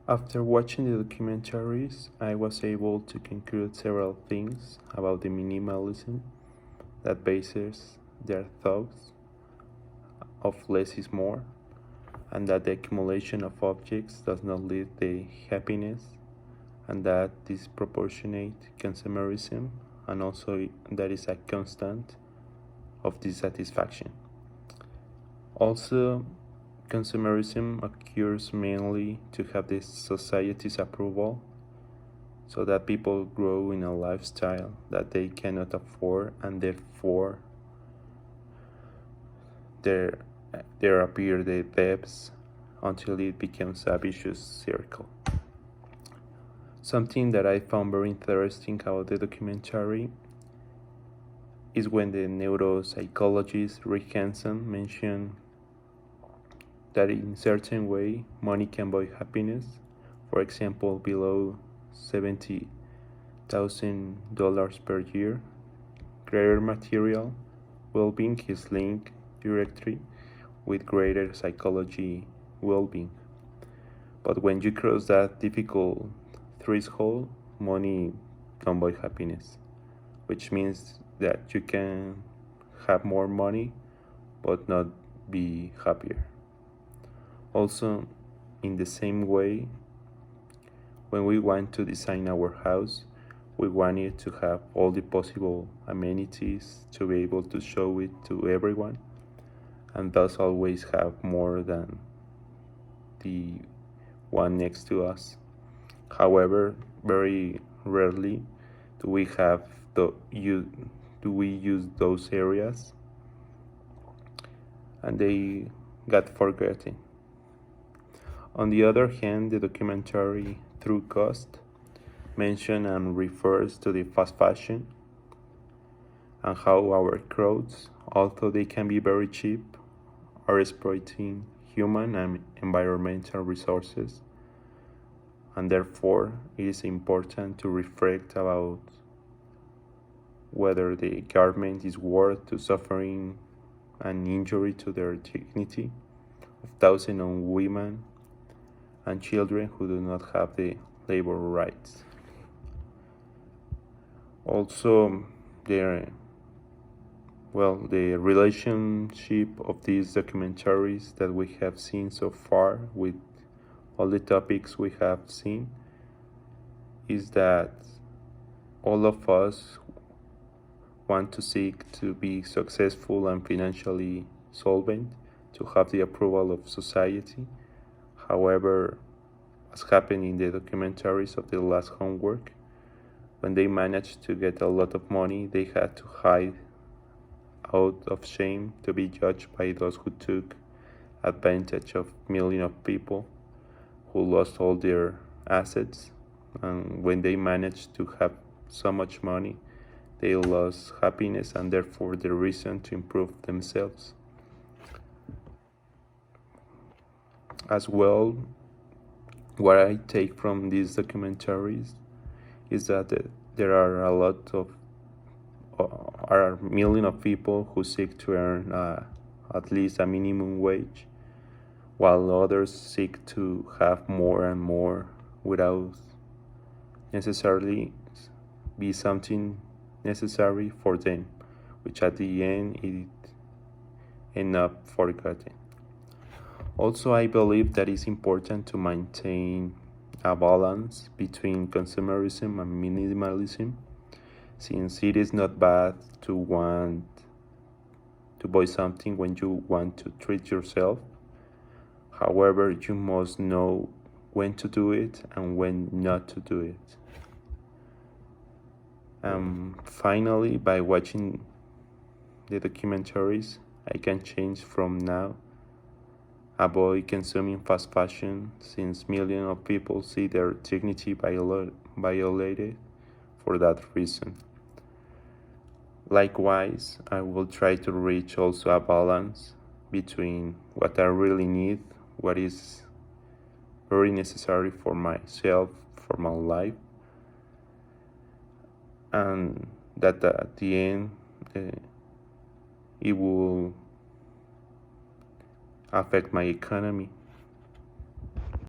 After watching the documentaries, I was able to conclude several things about the minimalism that bases their thoughts of less is more, and that the accumulation of objects does not lead to happiness, and that disproportionate consumerism, and also that is a constant of dissatisfaction. Also, consumerism occurs mainly to have the society's approval, so that people grow in a lifestyle that they cannot afford, and therefore there, there appear the debts until it becomes a vicious circle. Something that I found very interesting about the documentary is when the neuropsychologist Rick Hansen mentioned that in certain way money can buy happiness. For example, below $70,000 per year, greater material well-being is linked directly with greater psychology well-being. But when you cross that difficult threshold, money don't buy happiness, which means that you can have more money but not be happier. Also, in the same way, when we want to design our house, we want it to have all the possible amenities to be able to show it to everyone, and thus always have more than the one next to us. However, very rarely do we use those areas, and they got forgotten. On the other hand, the documentary Through Cost mentions and refers to the fast fashion and how our clothes, although they can be very cheap, are exploiting human and environmental resources, and therefore it is important to reflect about whether the garment is worth to suffering an injury to their dignity of thousands of women and children who do not have the labor rights. Also, the relationship of these documentaries that we have seen so far with all the topics we have seen is that all of us want to seek to be successful and financially solvent, to have the approval of society. However, as happened in the documentaries of The Last Homework, when they managed to get a lot of money, they had to hide out of shame to be judged by those who took advantage of millions of people who lost all their assets. And when they managed to have so much money, they lost happiness and therefore the reason to improve themselves. As well, what I take from these documentaries is that there are millions of people who seek to earn at least a minimum wage, while others seek to have more and more without necessarily be something necessary for them, which at the end it end up forgotten. Also, I believe that it's important to maintain a balance between consumerism and minimalism, since it is not bad to want to buy something when you want to treat yourself. However, you must know when to do it and when not to do it. Finally, by watching the documentaries, I can change from now, avoid consuming fast fashion, since millions of people see their dignity violated for that reason. Likewise, I will try to reach also a balance between what I really need, what is very necessary for myself, for my life, and that at the end it will affect my economy.